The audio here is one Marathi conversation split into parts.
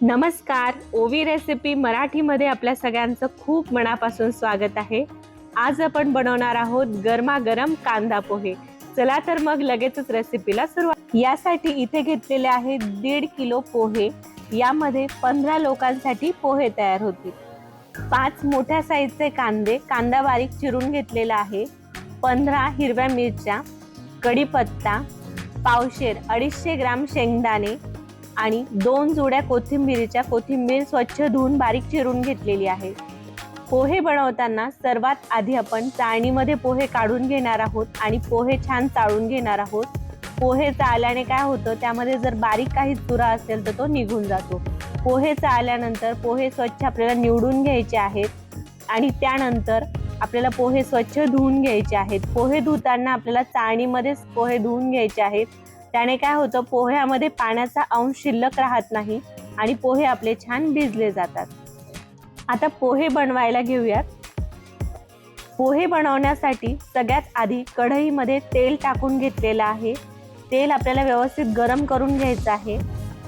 नमस्कार, ओवी रेसिपी मराठीमध्ये आपल्या सगळ्यांचं खूप मनापासून स्वागत आहे। आज आपण बनवणार आहोत गरमागरम कांदा पोहे। चला तर मग लगेचच रेसिपीला सुरुवात। यासाठी इथे घेतलेले आहे 1.5 किलो पोहे। यामध्ये 15 लोकांसाठी पोहे तयार होतील। 5 मोठ्या साईजचे कांदे, कांदा बारीक चिरून घेतलेला आहे। 15 हिरव्या मिरच्या, कढीपत्ता, पावशेर 250 ग्राम शेंगदाणे आणि 2 जुड्या कोथिंबीरीच्या, कोथिंबीर स्वच्छ धुवून बारीक चिरून घेतलेली आहे। पोहे बनवताना सर्वात आधी आपण चाळणीमध्ये पोहे काढून घेणार आहोत आणि पोहे छान चाळून घेणार आहोत। पोहे चाळल्याने काय होतं, त्यामध्ये जर बारीक काही चुरा असेल तर तो निघून जातो। पोहे चाळल्यानंतर पोहे स्वच्छ आपल्याला निवडून घ्यायचे आहेत आणि त्यानंतर आपल्याला पोहे स्वच्छ धुवून घ्यायचे आहेत। पोहे धुताना आपल्याला चाळणीमध्येच पोहे धुवून घ्यायचे आहेत। त्याने काय होतं, पोह्यामध्ये पाण्याचा अंश शिल्लक राहत नाही आणि पोहे आपले छान भिजले जातात। आता पोहे बनवायला घेऊयात। पोहे बनवण्यासाठी सगळ्यात आधी कढईमध्ये तेल टाकून घेतलेलं आहे। तेल आपल्याला व्यवस्थित गरम करून घ्यायचं आहे।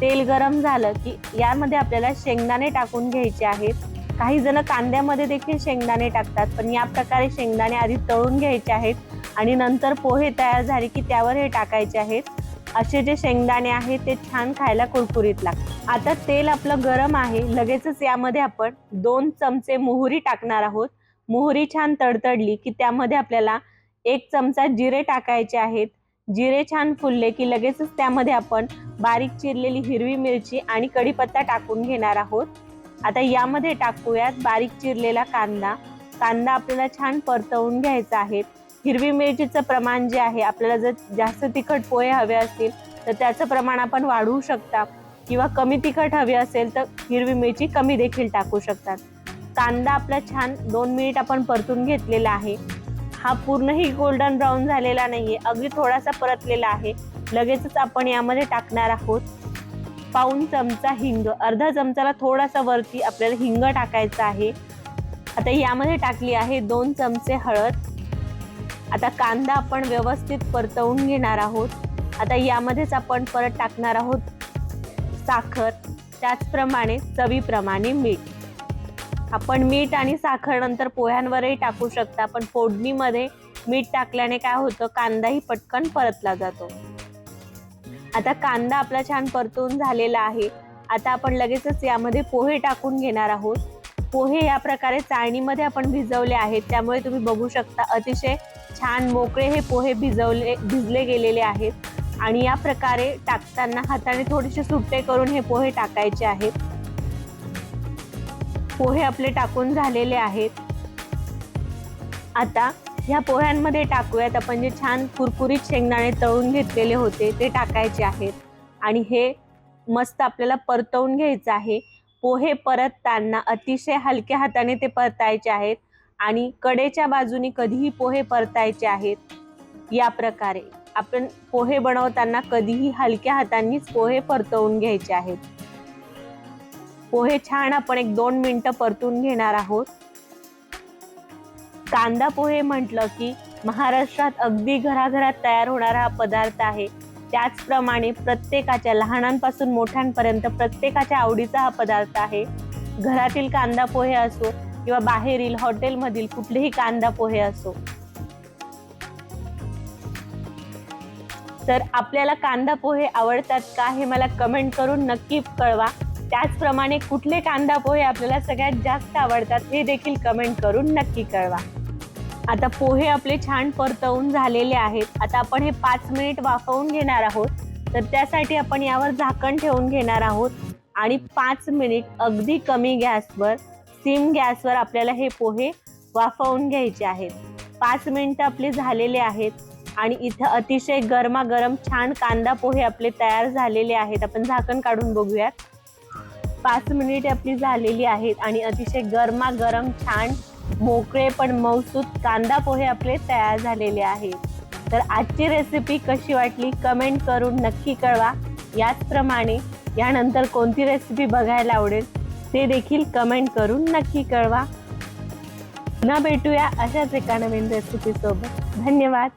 तेल गरम झालं की यामध्ये आपल्याला शेंगदाणे टाकून घ्यायचे आहेत। काही जण कांद्यामध्ये देखील शेंगदाणे टाकतात, पण या प्रकारे शेंगदाणे आधी तळून घ्यायचे आहेत आणि नंतर पोहे तयार झाले की त्यावर हे टाकायचे आहेत। असे जे शेंगदाणे आहेत ते छान खायला कुरकुरीत लागतात। आता तेल आपलं गरम आहे, लगेचच यामध्ये आपण 2 चमचे मोहरी टाकणार आहोत। मोहरी छान तडतडली की त्यामध्ये आपल्याला 1 चमचा जिरे टाकायचे आहेत। जिरे छान फुलले की लगेचच त्यामध्ये आपण बारीक चिरलेली हिरवी मिरची आणि कढीपत्ता टाकून घेणार आहोत। आता यामध्ये टाकूयात बारीक चिरलेला कांदा। कांदा आपल्याला छान परतवून घ्यायचा आहे। हिरवी मिरचीचं प्रमाण जे आहे, आपल्याला जर जास्त तिखट पोहे हवे असतील तर त्याचं प्रमाण आपण वाढवू शकता, किंवा कमी तिखट हवे असेल तर हिरवी मिरची कमी देखील टाकू शकतात। कांदा आपला छान 2 मिनिट आपण परतून घेतलेला आहे। हा पूर्णही गोल्डन ब्राऊन झालेला नाहीये, अगदी थोडासा परतलेला आहे। लगेचच आपण यामध्ये टाकणार आहोत पाऊण चमचा हिंग। अर्धा चमचाला थोडासा वरती आपल्याला हिंग टाकायचा आहे। आता यामध्ये टाकली आहे 2 चमचे हळद। आता कांदा आपण व्यवस्थित परतवून घेणार आहोत। आता यामध्येच आपण परत टाकणार आहोत साखर, त्याचप्रमाणे चवीप्रमाणे मीठ। आपण मीठ आणि साखर नंतर पोह्यांवरही टाकू शकता, पण फोडणीमध्ये मीठ टाकल्याने काय होतं, कांदाही पटकन परतला जातो। आता कांदा आपला छान परतून झालेला आहे। आता आपण लगेचच यामध्ये पोहे टाकून घेणार आहोत। पोहे या प्रकारे चाळणीमध्ये आपण भिजवले आहेत, त्यामुळे तुम्ही बघू शकता अतिशय छान मोकळे हे पोहे भिजले गेलेले आहेत। आणि या प्रकारे टाकताना हाताने थोडेसे सुट्टे करून हे पोहे टाकायचे आहेत। पोहे आपले टाकून झालेले आहेत। आता ह्या पोह्यांमध्ये टाकूयात आपण जे छान कुरकुरीत शेंगदाणे तळून घेतलेले होते ते टाकायचे आहेत आणि हे मस्त आपल्याला परतवून घ्यायचं आहे। पोहे परतताना अतिशय हलक्या हाताने ते परतायचे आहेत आणि कडेच्या बाजूनी कधीही पोहे परतायचे आहेत। या प्रकारे आपण पोहे बनवताना कधीही हलक्या हातांनीच पोहे परतवून घ्यायचे आहेत। पोहे छान आपण 1-2 मिनिटं परतून घेणार आहोत। कांदा पोहे म्हटलं की महाराष्ट्रात अगदी घराघरात तयार होणारा हा पदार्थ आहे। त्याचप्रमाणे प्रत्येकाच्या, लहानांपासून मोठ्यांपर्यंत प्रत्येकाच्या आवडीचा हा पदार्थ आहे। घरातील कांदा पोहे असो किंवा बाहेरील हॉटेलमधील कुठलेही कांदा पोहे असो। तर आपल्याला कांदा पोहे आवडतात का हे मला कमेंट करून नक्की कळवा। त्याचप्रमाणे कुठले कांदा पोहे आपल्याला सगळ्यात जास्त आवडतात हे देखील कमेंट करून नक्की कळवा। आता पोहे आपले छान परतवून झालेले आहेत। आता आपण हे 5 मिनिट वाफवून घेणार आहोत। तर त्यासाठी आपण यावर झाकण ठेवून घेणार आहोत आणि 5 मिनिट अगदी कमी गॅसवर, सिम गॅसवर आपल्याला हे पोहे वाफवून घ्यायचे आहेत। 5 मिनिटं आपले झालेले आहेत आणि इथं अतिशय गरमागरम छान कांदा पोहे आपले तयार झालेले आहेत। आपण झाकण काढून बघूयात। 5 मिनिट आपली झालेली आहेत आणि अतिशय गरमागरम छान मोकळे पण मऊसूत कांदा पोहे आपले तयार झालेले आहेत। तर आजची रेसिपी कशी वाटली कमेंट करून नक्की कळवा। याचप्रमाणे यानंतर कोणती रेसिपी बघायला आवडेल ते देखील कमेंट करून नक्की कळवा। पुन्हा भेटूया अशाच एका नवीन रेसिपी सोबत। धन्यवाद।